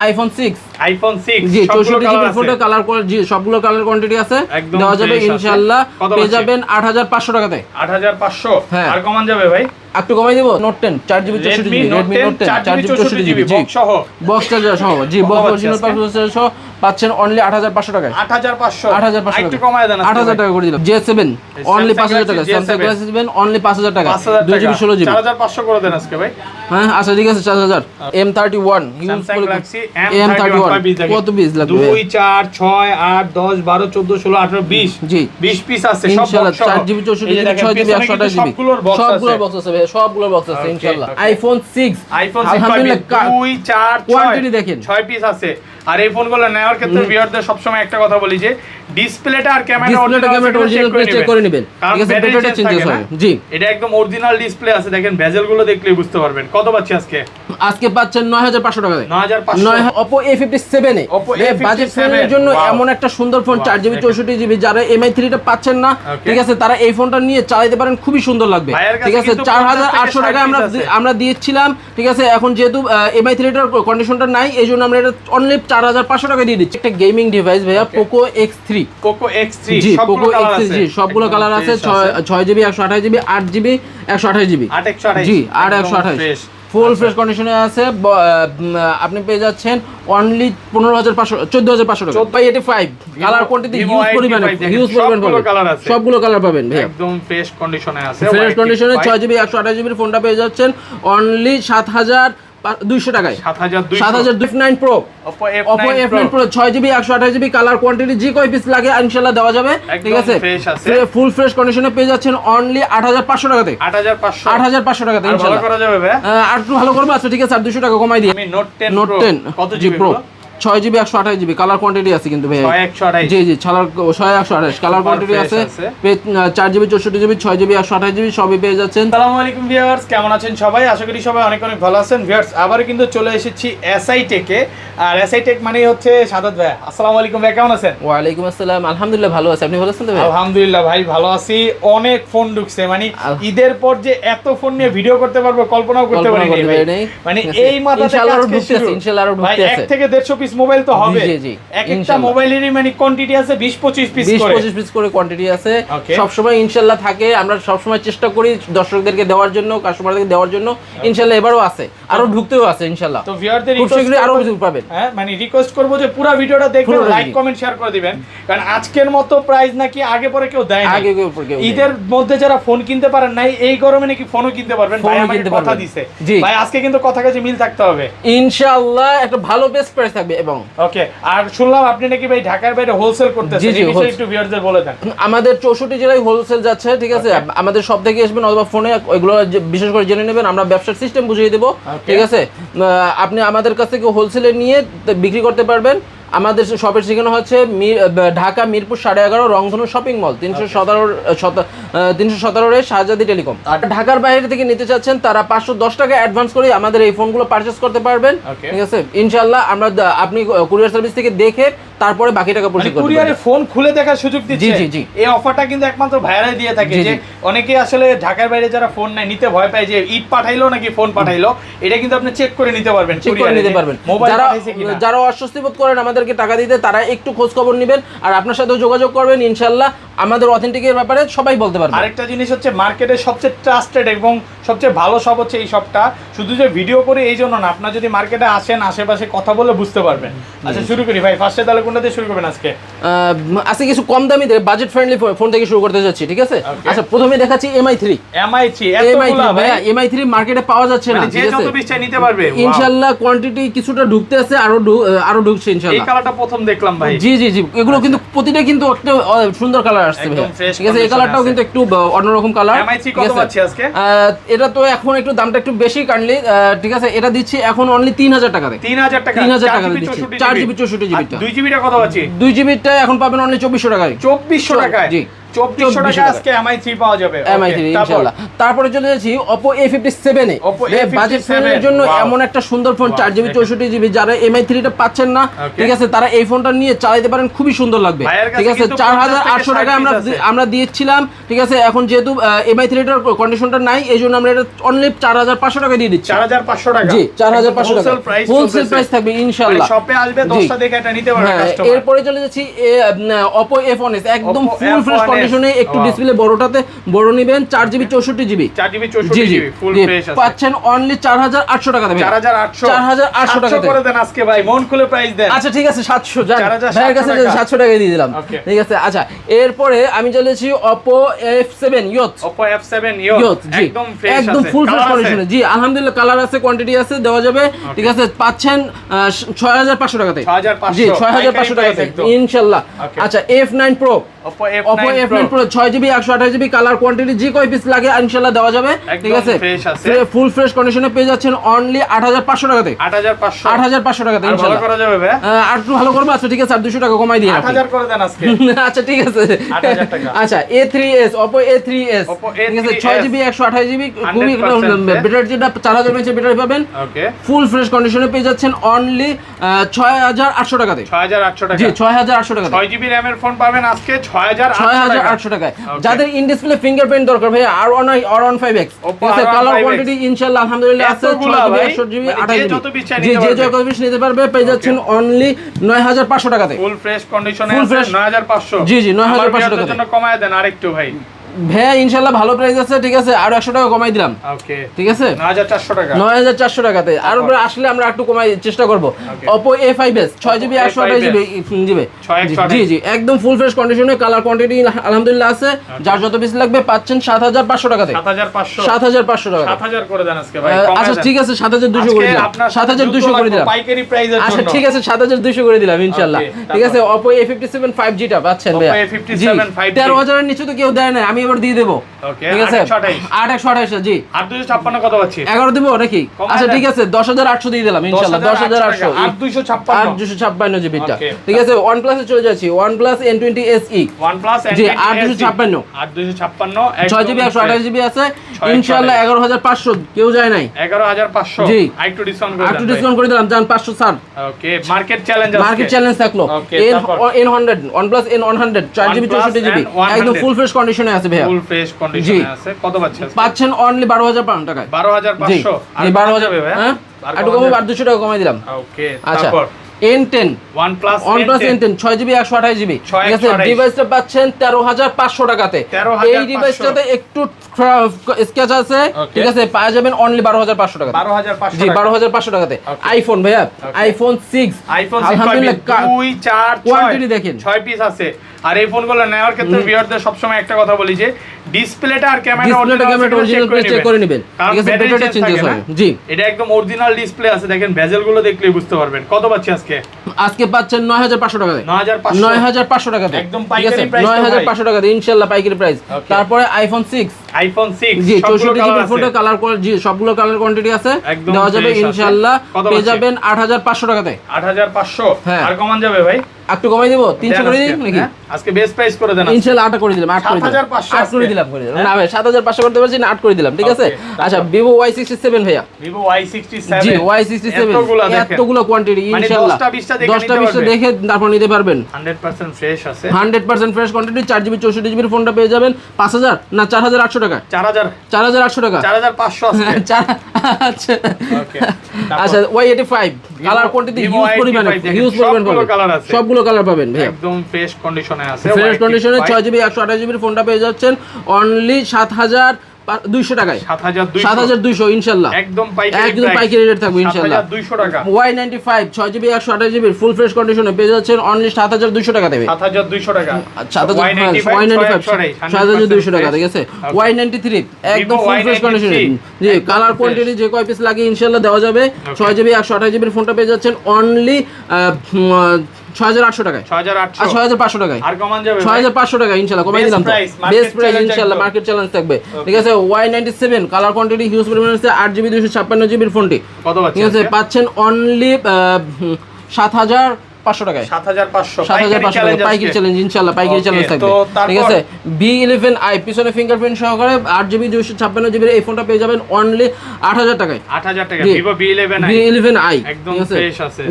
IPhone 6 জি সবগুলো 64 GB ফোনটা colour জি সবগুলো কালার কোয়ান্টিটি আছে দেওয়া যাবে ইনশাআল্লাহ পেয়ে যাবেন 8500 টাকাতে 8500 আর কমান যাবে ভাই একটু কমাই দেব note 10 4GB 64GB Redmi Note 10 4GB 64GB box সহ বক্স চার্জার সহ জি বক্স অরিজিনাল প্রসেসর সহ পাচ্ছেন অনলি 8500 টাকায় 8500 একটু কমায় দেন 8000 টাকা করে দিলাম J7 অনলি 5000 টাকা Samsung Galaxy S7 অনলি 5000 টাকা 2GB 16GB 4500 করে দেন আজকে ভাই হ্যাঁ আচ্ছা ঠিক আছে 4000 M31 Samsung Galaxy M31 কত পিস লাগবে 2 4 6 8 10 12 14 16 18 20 জি 20 পিস আছে সব ইনশাআল্লাহ 4GB 64GB 6GB 128GB সবগুলোর বক্স আছে সবগুলোর বক্স আছে ইনশাআল্লাহ আইফোন 6 আলহামদুলিল্লাহ 2 4 কোয়ান্টিটি দেখেন 6 পিস আছে আর এই ফোনগুলো নেওয়ার ক্ষেত্রে ভিউয়ারদের সব সময় একটা কথা বলি যে ডিসপ্লেটা আর ক্যামেরা অরিজিনাল চেক করে নেবেন ঠিক আছে ব্যাটারিটা চেঞ্জ হয় জি এটা একদম অরিজিনাল ডিসপ্লে আছে দেখেন বেজেলগুলো দেখলেই বুঝতে পারবেন কত পাচ্ছি আজকে পাচ্ছেন 9500 টাকা 9500 Oppo A57 এ বাজেট ফোনের জন্য এমন একটা সুন্দর ফোন 4GB 64GB যারা MI3 টা পাচ্ছেন না ঠিক আছে তারা এই ফোনটা নিয়ে চালাতে পারেন খুবই সুন্দর লাগবে ঠিক আছে 4800 টাকা আমরা দিয়েছিলাম ঠিক আছে এখন যেহেতু MI3 টার কন্ডিশনটা নাই এইজন্য আমরা এটা অনলি 4500 টাকা দিয়ে দিচ্ছি একটা গেমিং ডিভাইস ভাইয়া Poco X3 জি সবগুলো কালার আছে 6GB 128GB 8GB 128GB 8 জি 128 ফুল ফ্রেশ কন্ডিশনে আছে আপনি পেয়ে যাচ্ছেন অনলি 14500 টাকা ভাই 85 কালার কোয়ান্টিটি হিউজ পরিমাণে সবগুলো কালার পাবেন ভাই একদম ফ্রেশ কন্ডিশনে আছে ফ্রেশ কন্ডিশনে 6GB 128GB ফোনটা পেয়ে যাচ্ছেন অনলি 7200 টাকায় 7209 Pro Oppo F9 Pro 6GB 128GB colour quantity যে কয় পিস লাগে ইনশাআল্লাহ দেওয়া যাবে ঠিক আছে ফুল ফ্রেশ কন্ডিশনে পেয়ে যাচ্ছেন অনলি 8500 টাকাতে 8500 টাকাতে ইনশাআল্লাহ ভালো করা যাবে ভাই আর একটু ভালো করব আচ্ছা ঠিক আছে আর 200 টাকা কমাই দিই আমি Note 10 কত GB Pro 6GB 128GB colour quantity আছে কিন্তু ভাই 128 জি কালার 128 কালার কোয়ান্টিটি আছে 4GB 64GB 6GB 128GB সবই পেয়ে যাচ্ছেন আসসালামু আলাইকুম ভিউয়ার্স কেমন আছেন সবাই আশা করি সবাই অনেক অনেক ভালো আছেন ভিউয়ার্স আবার কিন্তু চলে এসেছি এসআই টেকে আর এসআই টেক মানে হচ্ছে সাদাত ভাই আসসালামু আলাইকুম ভাই কেমন আছেন ওয়া আলাইকুম আসসালাম আলহামদুলিল্লাহ ভালো আছি আপনি ভালো আছেন ভাই আলহামদুলিল্লাহ ভাই ভালো আছি অনেক ফোন ঢুকছে মানে ঈদের পর যে এত ফোন নিয়ে ভিডিও করতে পারবো কল্পনাও করতে পারি নাই মানে এই মাথাতে ইনশাআল্লাহ আরো ঢুকতেছে ভাই 1 থেকে 150 পিস মোবাইল তো হবে এক একটা মোবাইলেরই মানে কোয়ান্টিটি আছে 20-25 পিস করে কোয়ান্টিটি আছে সব সময় ইনশাআল্লাহ থাকে আমরা সব সময় চেষ্টা করি দর্শকদেরকে দেওয়ার জন্য কাস্টমারদেরকে দেওয়ার জন্য ইনশাআল্লাহ এবারও আছে আরো ঢুকতেও আছে ইনশাআল্লাহ তো ভিউয়ারদের খুব শীঘ্রই আরো কিছু পাবেন হ্যাঁ মানে রিকোয়েস্ট করব যে পুরো ভিডিওটা দেখবেন লাইক কমেন্ট শেয়ার করে দিবেন কারণ আজকের মতো প্রাইস নাকি আগে পরে কেউ দেয় না ঈদের মধ্যে যারা ফোন কিনতে পারেন নাই এই গরমে নাকি ফোনও কিনতে পারবেন ভাই আমাকে কথা দিয়েছে ভাই আজকে কিন্তু কথা কাজে মিল থাকতে হবে ইনশাআল্লাহ একটা ভালো বেস্ট প্রাইস থাকবে এবং ওকে আর শুনলাম আপনি নাকি ভাই ঢাকার বাইরে হোলসেল করতেছেন এই বিষয়ে একটু ভিউয়ারদের বলে দেন আমাদের 64 জেলায় হোলসেল যাচ্ছে ঠিক আছে আমাদের সব থেকে আসবেন অথবা ফোনে ওইগুলো বিশেষ করে জেনে নেবেন আমরা ব্যবসার সিস্টেম বুঝিয়ে দেব ঠিক আছে আপনি আমাদের কাছ থেকে হোলসেলে নিয়ে বিক্রি করতে পারবেন আমাদের শপের ঠিকানা হচ্ছে ঢাকা মিরপুর 11.5 রংধনু শপিং মল 317 শাহজাদি টেলিকম আর ঢাকার বাইরে থেকে নিতে চাচ্ছেন তারা 510 টাকা অ্যাডভান্স করে আমাদের এই ফোনগুলো পারচেজ করতে পারবেন ঠিক আছে ইনশাআল্লাহ আমরা আপনি কুরিয়ার সার্ভিস থেকে দেখে তারপরে বাকি টাকা পরিশোধ করবেন কুরিয়ারে ফোন খুলে দেখার সুযোগ দিচ্ছে জি এই অফারটা কিন্তু একমাত্র ভাইরাই দিয়ে থাকে যে অনেকে আসলে ঢাকার বাইরে যারা ফোন নাই নিতে ভয় পায় যে ঈদ পাঠাইলো নাকি ফোন পাঠাইলো এটা কিন্তু আপনি চেক করে নিতে পারবেন যারা অস্বস্তি বোধ করেন আমাদেরকে টাকা দিতে তারা একটু খোঁজ খবর নেবেন আর আপনার সাথে যোগাযোগ করবেন ইনশাআল্লাহ আমাদের অথেন্টিকের ব্যাপারে সবাই বলতে পারবে আরেকটা জিনিস হচ্ছে মার্কেটের সবচেয়ে ট্রাস্টেড এবং সবচেয়ে ভালো সব হচ্ছে এই শপটা শুধু যে ভিডিও করে এই জন্য না আপনারা যদি মার্কেটে আসেন আশেপাশে কথা বলে বুঝতে পারবেন আচ্ছা শুরু করি ভাই ফার্স্টে তাহলে কোনটা দিয়ে শুরু করবেন আজকে কিছু কম দামি বাজেট ফ্রেন্ডলি ফোন থেকে শুরু করতে যাচ্ছি ঠিক আছে আচ্ছা প্রথমে দেখাচ্ছি MI3 ভাই MI3 মার্কেটে পাওয়া যাচ্ছে না ঠিক আছে যে যত পিস চাই নিতে পারবে ইনশাআল্লাহ কোয়ান্টিটি কিছুটা ঢুকতে আছে আরো ঢুকছে ইনশাআল্লাহ এই কালারটা প্রথম দেখলাম ভাই জি এগুলো কিন্তু প্রতিটা কিন্তু একটা সুন্দর কালার আসছে ভাই ঠিক আছে এই কালারটাও কিন্তু একটু অন্যরকম কালার MI3 কত পাচ্ছি আজকে এটা তো এখন একটু দামটা একটু বেশি কাইন্ডলি ঠিক আছে এটা দিচ্ছি এখন অনলি 3000 টাকা দিয়ে 3000 টাকা দিচ্ছি 4GB 64GB টা 2GB টা কত পাচ্ছি 2GB টা এখন পাবেন অনলি 2400 টাকায় 2400 টাকায় জি 2400 টাকা আজকে MI3 পাওয়া যাবে। MI3 ইনশাআল্লাহ। তারপরে চলে যাচ্ছি Oppo A57 এ। বাজেট ফোনের জন্য এমন একটা সুন্দর ফোন 4GB 64GB, যারা MI3 টা পাচ্ছেন না, ঠিক আছে, তারা এই ফোনটা নিয়ে চালাতে পারেন, খুবই সুন্দর লাগবে, ঠিক আছে। 4800 টাকা আমরা দিয়েছিলাম, ঠিক আছে। এখন যেহেতু MI3 টার কন্ডিশনটা নাই, এইজন্য আমরা এটা অনলি 4500 টাকা দিয়ে দিচ্ছি। 4500 টাকা, জি 4500 টাকা হোলসেল প্রাইস থাকবে ইনশাআল্লাহ। শপে আসবে 10টা দেখে এটা নিতে পারবে কাস্টমার। এরপরে চলে যাচ্ছি Oppo F1s, একদম ফুল ফ্রেশ কন্ডিশনে, একটু ডিসপ্লে বড়টাতে বড় নেবেন, 4GB 64GB ফুল ফ্রেশ আছে, পাচ্ছেন অনলি 4800 টাকা দেবেন। 4800 টাকা করে দেন আজকে ভাই, মন খুলে প্রাইস দেন। আচ্ছা ঠিক আছে 700 জান ভাইয়ের কাছে 700 টাকা দিয়ে দিলাম, ঠিক আছে। আচ্ছা এরপরে আমি চলে যাচ্ছি Oppo F7 Youth। একদম ফ্রেশ আছে, একদম ফুল ফ্রেশ কন্ডিশনে, জি আলহামদুলিল্লাহ, কালার আছে, কোয়ান্টিটি আছে, দেওয়া যাবে, ঠিক আছে। পাচ্ছেন 6500 টাকাতে, জি 6500 টাকাতে ইনশাআল্লাহ। আচ্ছা F9 Pro, Oppo F9 Pro 6GB 128GB, colour quantity যে কয় পিস লাগে ইনশাআল্লাহ দেওয়া যাবে, ঠিক আছে। ফুল ফ্রেশ কন্ডিশনে পেয়ে যাচ্ছেন অনলি 8500 টাকাতে। 8500 টাকাতে ইনশাআল্লাহ। ভালো করা যাবে ভাই, আর একটু ভালো করব, আচ্ছা ঠিক আছে, আর 200 টাকা কমাই দিই, 8000 করে দেন আজকে। আচ্ছা ঠিক আছে 8000 টাকা। আচ্ছা A3s, Oppo A3s, ঠিক আছে, 6GB 128GB, খুবই ব্যাটারি, যেটা 4000 mAh ব্যাটারি পাবেন, ওকে। ফুল ফ্রেশ কন্ডিশনে পেয়ে যাচ্ছেন অনলি 6800 টাকাতে। 6800 টাকা, জি 6800 টাকাতে 6GB RAM এর ফোন পাবেন আজকে 6800 টাকায়। যাদের ইন ডিসপ্লে ফিঙ্গারপ্রিন্ট দরকার ভাই, R15X, ঠিক আছে, কালার কোয়ান্টিটি ইনশাআল্লাহ আলহামদুলিল্লাহ আছে, 6GB 128GB 28GB, জি যে যত পিস নিতে পারবে পেয়ে যাচ্ছেন অনলি 9500 টাকাতে। ফুল ফ্রেশ কন্ডিশনে আছে 9500, জি 9500 টাকাতে। জন্য কমায় দেন আরেকটু ভাই। ভাই ইনশাআল্লাহ ভালো প্রাইস আছে, ঠিক আছে, আর 100 টাকা কমাই দিলাম, ওকে, ঠিক আছে, 9400 টাকা, 9400 টাকাতে। আর উপরে আসলে আমরা একটু কমাই চেষ্টা করব। Oppo A5s 6GB 128GB, জি জি একদম ফুল ফ্রেশ কন্ডিশনে, কালার কোয়ান্টিটি আলহামদুলিল্লাহ আছে, যার যত পিস লাগবে পাচ্ছেন 7500 টাকাতে। 7500 টাকা, 7000 করে দেন আজকে ভাই। আচ্ছা ঠিক আছে 7200 করে দিলাম, 7200 করে দিলাম, পাইকারি প্রাইসের জন্য। আচ্ছা ঠিক আছে 7200 করে দিলাম ইনশাআল্লাহ, ঠিক আছে। Oppo A57 5G টা পাচ্ছেন ভাই, Oppo A57 5G 13000 এর নিচে তো কেউ দেয় না, আমি এবার দিয়ে দেব, ঠিক আছে। 8128, জি 8256 কত পাচ্ছি, 11 দেব নাকি? আচ্ছা ঠিক আছে 10800 দিয়ে দিলাম ইনশাআল্লাহ, 10800, 8256 জিবি টা, ঠিক আছে। OnePlus এ চলে যাচ্ছি, OnePlus N20 SE, OnePlus N20 জি 8256, 6GB 128GB আছে ইনশাআল্লাহ, 11500, কেউ যায় নাই, 11500, জি একটু ডিসকাউন্ট করে দিলাম, জান 500 ছাড়, ওকে। মার্কেট চ্যালেঞ্জ থাকলো। N100, OnePlus N100 4GB 64GB, একদম ফুল ফ্রেশ কন্ডিশনে আছে ভাইয়া, ফুল ফ্রেশ কন্ডিশনে আছে, কত পাচ্ছেন অনলি 12000 টাকায়, 12500, আর 12000 হ্যাঁ, একটু কমে 200 টাকা কমাই দিলাম, ওকে। আচ্ছা তারপর N10, OnePlus N10 6GB 128GB, ঠিক আছে, ডিভাইসটা পাচ্ছেন 13500 টাকাতে। এই ডিভাইসটাতে একটু স্ক্র্যাচ আছে, ঠিক আছে, পাওয়া যাবেন অনলি 12500 টাকা, 12500, জি 12500 টাকাতে। আইফোন ভাইয়া, আইফোন 6 আলহামদুলিল্লাহ 2 4 কোয়ান্টিটি দেখেন 6 পিস আছে। আর এই ফোনগুলো নেওয়ার ক্ষেত্রে ভিউয়ারদের সবসময় একটা কথা বলি যে ডিসপ্লেটা আর ক্যামেরা অরিজিনাল চেক করে নেবেন, ঠিক আছে, ব্যাটারিটা চেঞ্জ হবে, জি এটা একদম অরিজিনাল ডিসপ্লে আছে, দেখেন বেজেলগুলো দেখলেই বুঝতে পারবেন। কত পাচ্ছি আজকে পাচ্ছেন 9500 টাকাতে, 9500 টাকাতে, একদম পাইকারি প্রাইস, 9500 টাকাতে ইনশাআল্লাহ পাইকারি প্রাইস। তারপরে আইফোন 6, জি 64GB ফোনটা কালার, জি সবগুলো কালার কোয়ান্টিটি আছে, দেওয়া যাবে ইনশাআল্লাহ, পেয়ে যাবেন 8500 টাকাতে। 8500, আর কমান যাবে ভাই, একটু কমাই দেব, 300 করে দিই নাকি? আজকে বেস্ট প্রাইস করে দেন ইনশাআল্লাহ 8 করে দিলাম, 8 করে দিলাম, 8 করে দিলাম, না ভাই 7500 করতে পারছি না, 8 করে দিলাম, ঠিক আছে। আচ্ছা Vivo Y67 ভাইয়া, Vivo Y67, জি Y67 এতগুলো কোয়ান্টিটি ইনশাআল্লাহ, 10টা 20টা দেখে তারপর নিতে পারবেন, 100% ফ্রেশ আছে, 100% ফ্রেশ কোয়ান্টিটি, 4GB 64GB ফোনটা পেয়ে যাবেন 5000 না 4800 টাকা, 4800 টাকা, 4500 আছে। আচ্ছা ওকে। আচ্ছা Y85 কালার কোয়ান্টিটি হিউজ পরিমাণ পাবেন, সবগুলো কালার পাবেন ভাই, একদম ফ্রেশ কন্ডিশনে আছে, ফ্রেশ কন্ডিশনে 6GB 128GB ফোনটা পেয়ে যাচ্ছেন অনলি 7200 টাকায়, 7200 ইনশাআল্লাহ, একদম পাইকারি রেট থাকবে ইনশাআল্লাহ, 7200 টাকা। Y95 6GB 128GB full fresh কন্ডিশনে পেয়ে যাচ্ছেন অনলি 7200 টাকা দেবে, 7200 টাকা, Y95 7200 টাকা, ঠিক আছে। Y93 একদম ফুল ফ্রেশ কন্ডিশনে, জি কালার কোয়ান্টিটি যে কয় পিস লাগে ইনশাআল্লাহ দেওয়া যাবে। 6GB 128GB ফোনটা পেয়ে যাচ্ছেন অনলি 6800 টাকায়, 6500 টাকায়, আর কমান যাবে 6500 টাকা ইনশাআল্লাহ, কমাই দিলাম তো, বেস্ট প্রাইস ইনশাআল্লাহ, মার্কেট চ্যালেঞ্জ থাকবে, ঠিক আছে। Y97 কালার কোয়ান্টিটি হিউজ পরিমাণ আছে, 8GB 256GB ফোনটি কত পাচ্ছেন? ঠিক আছে, পাচ্ছেন অনলি 7500 7,500 টাকায়। 7,500 পাইকারি চ্যালেঞ্জ ইনশাআল্লাহ, পাইকারি চ্যালেঞ্জ থাকবে। ঠিক আছে, B11i পিছনে ফিঙ্গারপ্রিন্ট সহকারে 8GB 256GB এই ফোনটা পেয়ে যাবেন অনলি 8,000 টাকায়। 8,000 টাকা Vivo B11i একদম ফ্রেশ আছে।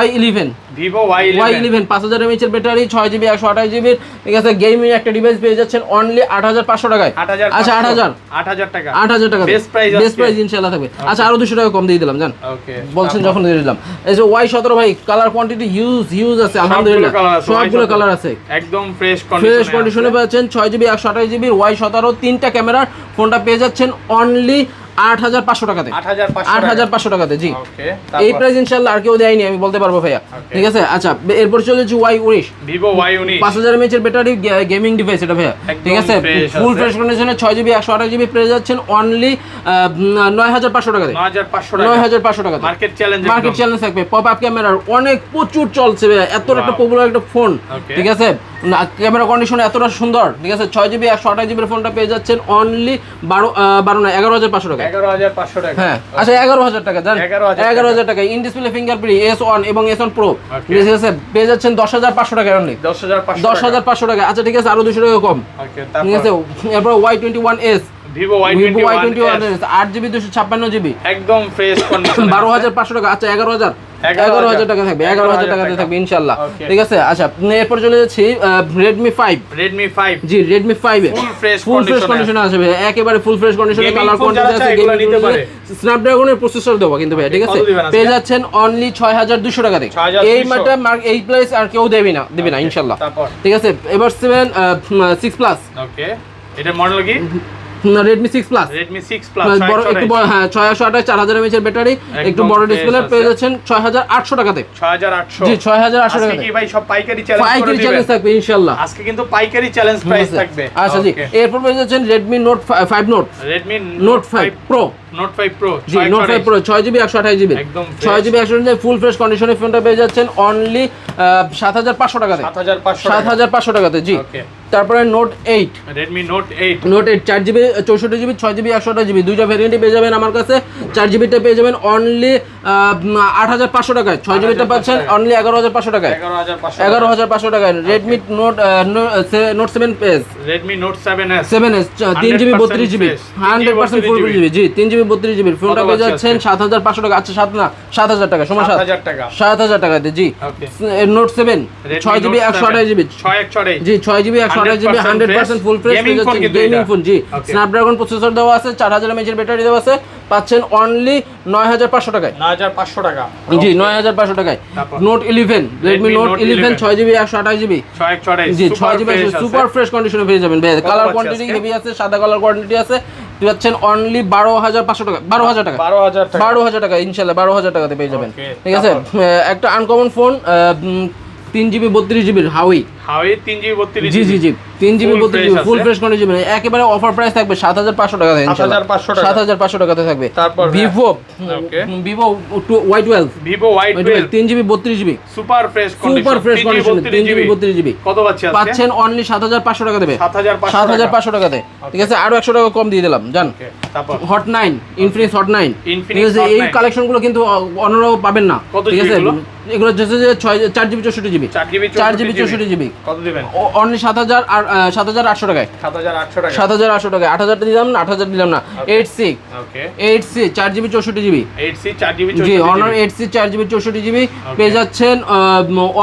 Y11 Vivo Y11 5000 mAh এর ব্যাটারি, 6GB 128GB। ঠিক আছে, গেমিং একটা ডিভাইস পেয়ে যাচ্ছেন অনলি 8,500 টাকায়। আচ্ছা 8,000 টাকা 8,000 টাকা বেস্ট প্রাইস ইনশাআল্লাহ থাকবে। আচ্ছা আরো 200 টাকা কম দিয়ে দিলাম জান। ওকে, বলছেন যখন দিয়ে দিলাম। এই যে Y17 ভাই, কালার কোয়ান্টিটি হিউজ আছে আলহামদুলিল্লাহ, সবগুলো কালার আছে, একদম ফ্রেশ কন্ডিশনে পাচ্ছেন। 6GB 128GB Y17 তিনটা ক্যামেরার ফোনটা পেয়ে যাচ্ছেন অনলি 8,500 টাকাতে। 8,500 টাকাতে জি। এই প্রাইস ইনশাআল্লাহ আর কেউ দেয়নি, আমি বলতে পারবো ভাইয়া। ঠিক আছে, আচ্ছা এরপর চলে যাচ্ছি Y19 Vivo Y19 5000 mAh এর ব্যাটারি, গেমিং ডিভাইস এটা ভাইয়া। ঠিক আছে, ফুল ফ্রেশ কন্ডিশনে 6GB 128GB পেয়ে যাচ্ছেন অনলি 9,500 টাকাতে। 9,500 টাকাতে মার্কেট চ্যালেঞ্জ থাকবে। পপ আপ ক্যামেরার অনেক প্রচুর চলছে ভাইয়া, এত একটা পপুলার একটা ফোন। ঠিক আছে, ক্যামেরা কন্ডিশন এতটা সুন্দর। ঠিক আছে, 6GB 128GB এর ফোনটা পেয়ে যাচ্ছেন অনলি 11,500 টাকা। 11,500 টাকা হ্যাঁ, আচ্ছা 11,000 টাকা জান। 11,000 টাকা ইন ডিসপ্লে ফিঙ্গারপ্রিন্ট S1 এবং S1 Pro। ঠিক আছে, পেয়ে যাচ্ছেন 10,500 টাকা অনলি। 10,500 টাকা। আচ্ছা ঠিক আছে, আরো 200 টাকা কম। ঠিক আছে, এরপর Y21s Vivo Y21s 8GB 256GB একদম ফ্রেশ কন্ডিশন 12,500 টাকা। আচ্ছা 11,000 টাকা থাকবে, 11,000 টাকাতে থাকবে ইনশাআল্লাহ। ঠিক আছে, আচ্ছা এরপর চলে যাচ্ছি Redmi 5 জি, Redmi 5 ফুল ফ্রেশ কন্ডিশনে আছে ভাই, একেবারে ফুল ফ্রেশ কন্ডিশনে, কালার কোয়ান্টিটি আছে, গেমিং নিতে পারে। স্ন্যাপড্রাগনের প্রসেসর দেবো কিন্তু ভাই। ঠিক আছে, পেয়ে যাচ্ছেন অনলি 6,200 টাকাতে। এই মাটা এই প্রাইস আর কেউ দেবে না ইনশাআল্লাহ। ঠিক আছে, এবার 6 প্লাস। ওকে, এটা মডেল কি? Redmi 6 Plus বড় একটু বড়, হ্যাঁ 628 4000 mAh এর ব্যাটারি, একটু বড় ডিসপ্লে পেয়ে যাচ্ছেন 6,800 টাকাতে। 6,800 জি, 6,800 টাকা। আজকে কি ভাই সব পাইকারি চ্যালেঞ্জ থাকবে ইনশাআল্লাহ। আজকে কিন্তু পাইকারি চ্যালেঞ্জ প্রাইস থাকবে। আচ্ছা জি, এরপর পেয়ে যাচ্ছেন Redmi Note 5 Pro জি, Note 5 Pro 6GB 128GB 6GB 128GB full fresh কন্ডিশনে ফোনটা পেয়ে যাচ্ছেন অনলি 7,500 টাকাতে। 7,500 টাকাতে জি। তারপরে Redmi Note 8 4GB 64GB 6GB 128GB দুইটা ভেরিয়েন্টই পেয়ে যাবেন আমার কাছে। 4GB টা পেয়ে যাবেন অনলি 8,500 টাকায়, 6GB টা পাচ্ছেন অনলি 11,500 টাকায়। 11,500 টাকায় Redmi Note 7s 3GB 32GB 100% ফুল জিবি জি, 3GB 32GB ফোনটা পেয়ে যাচ্ছেন 7,500 টাকা। আচ্ছা 7,000 টাকা সমান 7,000 টাকাতে জি। Note 7 6GB 128GB জি, 6GB 128GB 100% full fresh gaming phone জি। স্ন্যাপড্রাগন প্রসেসর দেওয়া আছে, 4000 mAh এর ব্যাটারি দেওয়া আছে, পাচ্ছেন অনলি 9,500 টাকায়। 9,500 টাকা জি, 9,500 টাকায়। Note 11 Redmi Note 11 6GB 128GB জি, 6GB সুপার ফ্রেশ কন্ডিশনে পেয়ে যাবেন। কালার কোয়ান্টিটি হেভি আছে, সাদা কালার কোয়ান্টিটি আছে, পাচ্ছেন অনলি 12,500 টাকা। 12,000 টাকা ইনশাআল্লাহ, 12,000 টাকাতে পেয়ে যাবেন। ঠিক আছে, একটা uncommon phone 3GB 32GB হাউই 3GB 32GB জি 3GB 32GB full fresh condition, একেবারে অফার প্রাইস থাকবে 7,500 টাকাতে ইনশাআল্লাহ। 7,500 টাকাতে থাকবে। তারপর Vivo Y12 3GB 32GB super fresh condition 3GB 32GB কত পাচ্ছেন অনলি 7,500 টাকা দেবে। 7,500 টাকাতে। ঠিক আছে, আরো 100 টাকা কম দিয়ে দিলাম জান। তারপর Hot 9 Infinix Hot 9 ঠিক আছে, এই কালেকশনগুলো কিন্তু অন্যরাও পাবেন না। ঠিক আছে, এগুলো হচ্ছে যে 4GB 64GB 4GB 64GB কত দিবেন? অনলি 7,800 টাকায়। 7,800 টাকায় 8,000 টা দিলাম না, 8,000 দিলাম না। 8C 4GB 64GB জি, Honor 8C 4GB 64GB পেয়ে যাচ্ছেন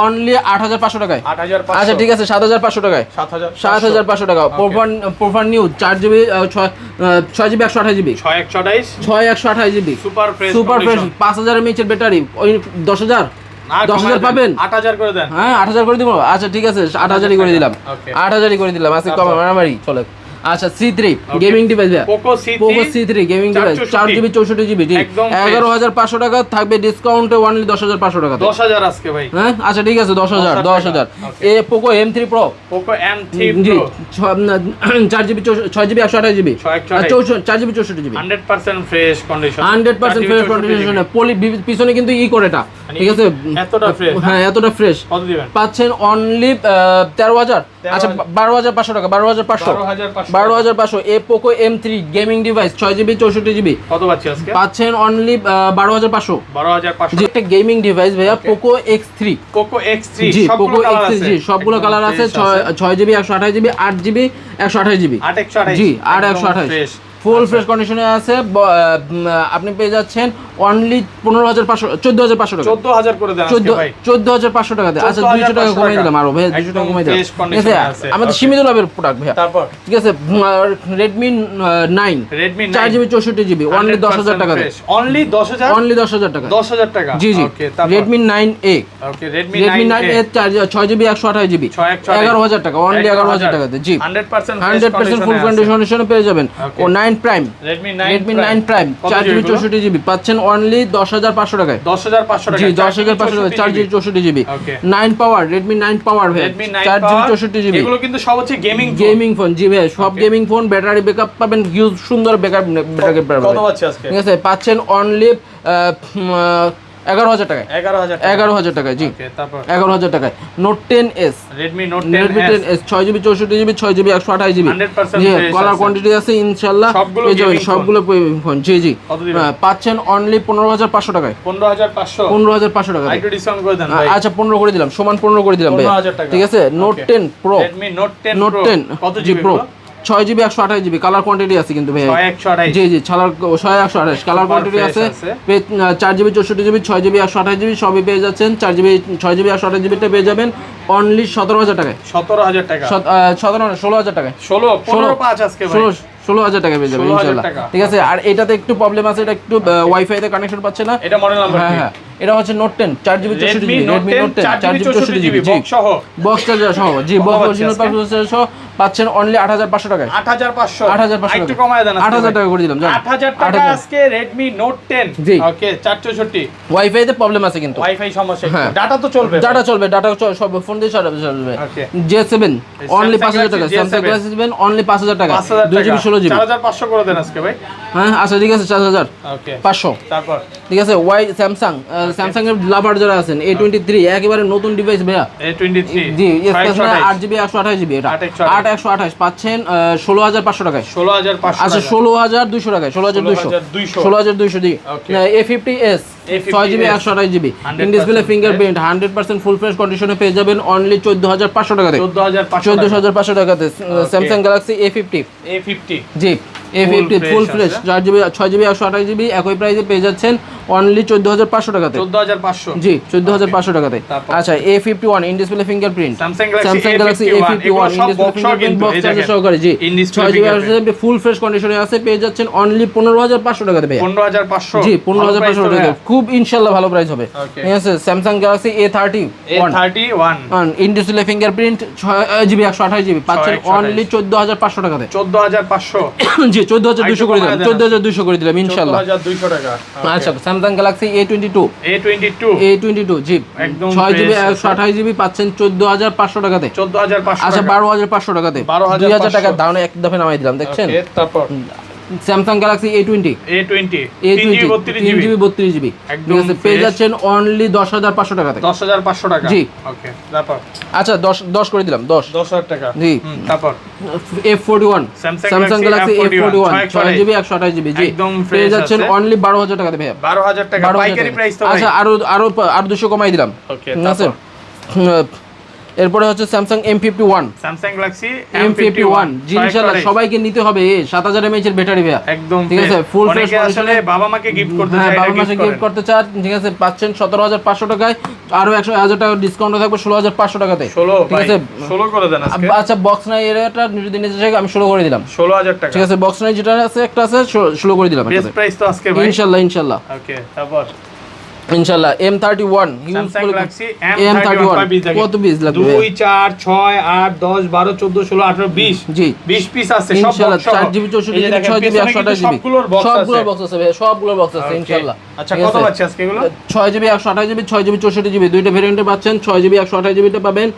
অনলি 8,500 টাকায়। আচ্ছা ঠিক আছে, 7,500 টাকায়। 7,500 টাকা। প্রোফান new 4GB 6GB 128GB 6/128GB super fresh 5000 mAh এর ব্যাটারি। 10,000 পাবেন। 8,000 করে দেন। হ্যাঁ 8,000 করে দিব। আচ্ছা ঠিক আছে, 8,000ই করে দিলাম। 8,000ই করে দিলাম। আজকে কম মারামারি চলে। আচ্ছা C3 gaming device, Poco C3 gaming device 4GB 64GB 11,500 টাকা থাকবে ডিসকাউন্টে অনলি 10,500 টাকা। 10,000 আজকে ভাই। হ্যাঁ আচ্ছা ঠিক আছে, 10,000 এ Poco M3 Pro জি 4GB 6GB 128GB 4GB 64GB 100% fresh condition 100% fresh কন্ডিশনে পলি পিছনে কিন্তু করে এটা। ঠিক আছে, এতটা ফ্রেশ। হ্যাঁ এতটা ফ্রেশ কত দিবেন? পাচ্ছেন অনলি 13,000 আচ্ছা 12,500 টাকা, 12,500 এ Poco M3 gaming device 6GB 64GB কত পাচ্ছি আজকে? পাচ্ছেন অনলি 12,500 জি, একটা গেমিং ডিভাইস ভাইয়া পোকো X3 জি, পোকো X3 জি, সবগুলো কালার আছে 6GB 128GB 8GB 128GB জি, 128 ফুল ফ্রেশ কন্ডিশনে আছে। আপনি পেয়ে যাচ্ছেন অনলি 15,500 14,500 টাকা, 14,000 করে দেন আজকে ভাই, 14,500 টাকা দেন। আচ্ছা 200 টাকা কমিয়ে দিলাম আরো ভাই, 200 টাকা কমিয়ে দিলাম। ঠিক আছে, আমাদের সীমিত লাভের প্রোডাক্ট ভাইয়া। তারপর ঠিক আছে, Redmi 9 4GB 64GB অনলি 10,000 টাকা দেন, অনলি 10,000 টাকা, 10,000 টাকা জি জি। ওকে, তারপর Redmi 9A ওকে, Redmi 9A 6GB 128GB 11,000 টাকা, অনলি 11,000 টাকা দেন জি। 100% ফুল কন্ডিশনে পেয়ে যাবেন। ও 9 Prime Redmi 9 Prime 4GB 64GB পাচ্ছেন অনলি 10,500 টাকায়, 10,500 টাকা জি, 10,500 টাকা 4GB 64GB 9 পাওয়ার Redmi 9 পাওয়ার ভাই 4GB 64GB এগুলো কিন্তু সব হচ্ছে গেমিং ফোন জি ভাই, সব গেমিং ফোন। ব্যাটারি ব্যাকআপ পাবেন হিউজ সুন্দর ব্যাকআপ পাবেন। কত পাচ্ছি আজকে? ঠিক আছে, পাচ্ছেন অনলি 11,000 টাকায়, 11,000 টাকায় জি, 11,000 টাকায়। Note 10s Redmi Note 10s 6GB 64GB 6GB 128GB জি, কলার কোয়ান্টিটি আছে ইনশাআল্লাহ পেয়ে যাবেন সবগুলো ফোন জি জি। পাচ্ছেন অনলি 15,500 টাকায়, 15,500 টাকা। একটু ডিসকাউন্ট করে দেন ভাই। আচ্ছা 15 করে দিলাম, সমান 15 করে দিলাম ভাই। ঠিক আছে, note 10 pro Redmi Note 10 note 10 কত জি GB pro 6GB 128GB colour quantity আছে কিন্তু ভাই, 128 জি জি, 128 কালার কোয়ান্টিটি আছে। 4GB 64GB 6GB 128GB সবই পেয়ে যাচ্ছেন। 4GB 6GB 128GB টা পেয়ে যাবেন অনলি 17,000 টাকায়, 17,000 টাকা, 16,000 টাকায়, 15 আজকে ভাই, 16,000 টাকা পেয়ে যাবেন ইনশাআল্লাহ। ঠিক আছে, আর এটাতে একটু প্রবলেম আছে, এটা একটু ওয়াইফাই তে কানেকশন পাচ্ছে না। এটা মডেল নাম্বার কি? হ্যাঁ, এটা হচ্ছে note 10 4GB 64GB Redmi Note 10 4GB 64GB box সহ, বক্স চার্জার সহ জি, বক্স অরিজিনাল প্রসেসর সহ পাচ্ছেন অনলি 8,500 টাকায়, 8,500 একটু কমায় দেন, 8,000 টাকা করে দিলাম জান, 8,000 টাকা আজকে Redmi Note 10 জি ওকে 464। ওয়াইফাই তে প্রবলেম আছে কিন্তু, ওয়াইফাই সমস্যা, ডাটা তো চলবে, ডাটা চলবে, ডাটা সব ফোন দিয়ে চলবে। J7 অনলি 5,000 টাকা, Samsung Galaxy J7 অনলি 5,000 টাকা 2GB 16GB 4,500 করে দেন আজকে ভাই। হ্যাঁ আচ্ছা ঠিক আছে, 4,000 ওকে 500 তারপর ঠিক আছে। স্যামসাং এর লাভার যারা আছেন A23 একেবারে নতুন ডিভাইস ভাইয়া, A23 জি, 8GB 128GB এটা 8,128 পাচ্ছেন 16,500 টাকায়, 16,500 আচ্ছা 16,200 টাকায়, 16,200 দি। A50s 6GB 128GB in display fingerprint 100% full fresh কন্ডিশনে পেয়ে যাবেন অনলি 14,500 টাকাতে, 14,500 টাকাতে। স্যামসাং গ্যালাক্সি A50 জি, A50 full fresh 4GB 6GB 128GB একই প্রাইসে পেয়ে যাচ্ছেন অনলি 14,500 টাকাতে, 14,500 জি, 14,500 টাকাতে। আচ্ছা A51 in display fingerprint Samsung Galaxy A51 in display fingerprint box charger সহকারে জি, 6GB ফুল ফ্রেশ কন্ডিশনে আছে পেয়ে যাচ্ছেন অনলি 15,500 টাকাতে ভাই, 15,500 জি, 15,500 টাকা, খুব ইনশাআল্লাহ ভালো প্রাইস হবে। ঠিক আছে, Samsung Galaxy A31 in display fingerprint 6GB 128GB পাচ্ছেন অনলি 14,500 টাকাতে, 14,500 জি, 14,200 করে দিলাম, 14,200 করে দিলাম ইনশাআল্লাহ। 14,200 টাকা। আচ্ছা স্যামসাং গ্যালাক্সি A22 জি, একদম 6GB 128GB পাচ্ছেন 14,500 টাকাতে, 14,500 আচ্ছা 12,500 টাকাতে, 2,000 টাকা দাম এক দফে নামাই দিলাম দেখছেন। তারপর Samsung Galaxy A20 3GB 32GB ঠিক আছে, পেয়ে যাচ্ছেন অনলি 10,500 টাকাতে, 10,500 টাকা জি। ওকে তারপর আচ্ছা 10 করে দিলাম, 10,000 টাকা জি। তারপর F41 Samsung Galaxy A41 6GB 128GB জি, পেয়ে যাচ্ছেন অনলি 12,000 টাকাতে ভাইয়া, 12,000 টাকা পাইকারি প্রাইস তো ভাই। আচ্ছা আরো 200 কমাই দিলাম, ওকে ঠিক আছে। এরপরে হচ্ছে Samsung M51 Samsung Galaxy M51 জি, ইনশাআল্লাহ সবাইকে নিতে হবে 7,000 mAh এর ব্যাটারি ভাইয়া, একদম ঠিক আছে, ফুল ফ্রেশ আসলে বাবা মাকে গিফট করতে চাই, হ্যাঁ বাবা মাকে গিফট করতে চান, ঠিক আছে, পাচ্ছেন 17,500 টাকায়, আরো 100,000 টাকা ডিসকাউন্ট থাকবে 16,500 টাকাতে, 16 ঠিক আছে। 16 করে দেন আজকে। আচ্ছা বক্স নাই এটা যদি নিতে চাই আমি 16 করে দিলাম, 16,000 টাকা ঠিক আছে। বক্স নাই যেটা আছে একটা আছে 16 করে দিলাম বেস্ট প্রাইস তো আজকে ভাই, ইনশাআল্লাহ। ওকে তারপর ইনশাআল্লাহ M31 স্যামসাং গ্যালাক্সি M31 কত পিস লাগবে? 2 4 6 8 10 12 14 16 18 20 জি, 20 পিস আছে সব ইনশাআল্লাহ। Box 4GB 64GB 6GB 128GB সবগুলোর বক্স আছে ভাই, সবগুলোর বক্স আছে ইনশাআল্লাহ। আচ্ছা কত পাচ্ছি আজকে এগুলো? 6GB 128GB 6GB 64GB দুইটা ভেরিয়েন্টে পাচ্ছেন। 6GB 128GB টা পাবেন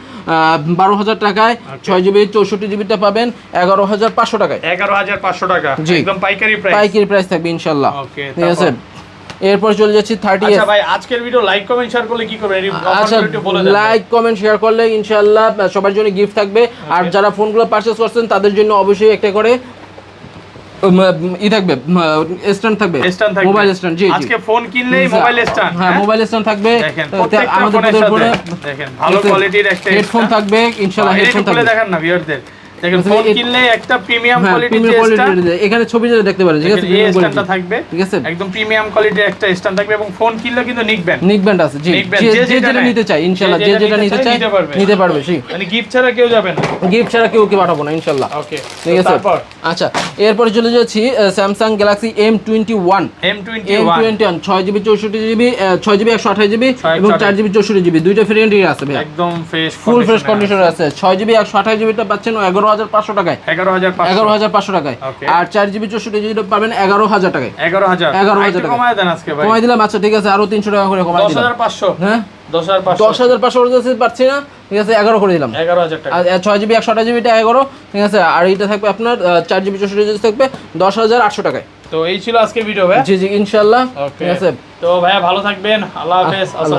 12,000 টাকায়, 6GB 64GB টা পাবেন 11,500 টাকায়, 11,500 টাকা একদম পাইকারি প্রাইস থাকবে ইনশাআল্লাহ, ওকে ঠিক আছে। এরপর চলে যাচ্ছি 30s। আচ্ছা ভাই আজকের ভিডিও লাইক কমেন্ট শেয়ার করলে কি করবেন? আচ্ছা লাইক কমেন্ট শেয়ার করলে ইনশাআল্লাহ সবার জন্য গিফট থাকবে। আর যারা ফোনগুলো পারচেজ করছেন তাদের জন্য অবশ্যই একটা করে থাকবে, স্ট্যান্ড থাকবে, মোবাইল স্ট্যান্ড। জি আজকে ফোন কিনলেই মোবাইল স্ট্যান্ড, হ্যাঁ মোবাইল স্ট্যান্ড থাকবে। আমাদের ফোনে দেখেন ভালো কোয়ালিটির একটা হেডফোন থাকবে ইনশাআল্লাহ। হেডফোন থাকবে, দেখেন না ভিউয়ারদের, দেখেন ফোন কিনলে একটা প্রিমিয়াম কোয়ালিটির স্ট্যান্ড, এখানে ছবি যেটা দেখতে পারেন, ঠিক আছে, এই স্ট্যান্ডটা থাকবে, ঠিক আছে, একদম প্রিমিয়াম কোয়ালিটির একটা স্ট্যান্ড থাকবে। এবং ফোন কিনলে কিন্তু নিকব্যান্ড আছে, জি, যে যেটা নিতে চাই ইনশাআল্লাহ, যে যেটা নিতে চাই নিতে পারবে। জি, মানে গিফট ছাড়া কেউ যাবে না, গিফট ছাড়া কেউ পাঠাবো না ইনশাআল্লাহ। ওকে, ঠিক আছে। আচ্ছা এরপরে চলে যাচ্ছি Samsung Galaxy M21 6GB 64GB 6GB 128GB এবং 4GB 64GB দুইটা ভেরিয়েন্টই আছে ভাই, একদম ফ্রেশ ফুল ফ্রেশ কন্ডিশনে আছে। 6GB 128GB টা পাচ্ছেন 11500 টাকায়, 11500 টাকায়। আর 4GB 64GB পাবেন 11000 টাকায়, 11000 টাকা কমায় দেন আজকে ভাই, কমাই দিলাম। আচ্ছা ঠিক আছে, আরো 300 টাকা করে কমাই দিলাম। 10500, হ্যাঁ 10500 পাচ্ছি না, ঠিক আছে 11 করে দিলাম, 11000 টাকা। আর 6GB 128GB টা 11, ঠিক আছে। আর এইটা থাকবে আপনার 4GB 64GB থাকবে 10800 টাকায়। তো এই ছিল আজকে ভিডিও ভাই। জি জি ইনশাআল্লাহ, ঠিক আছে। তো ভাইয়া ভালো থাকবেন, আল্লাহ হাফেজ।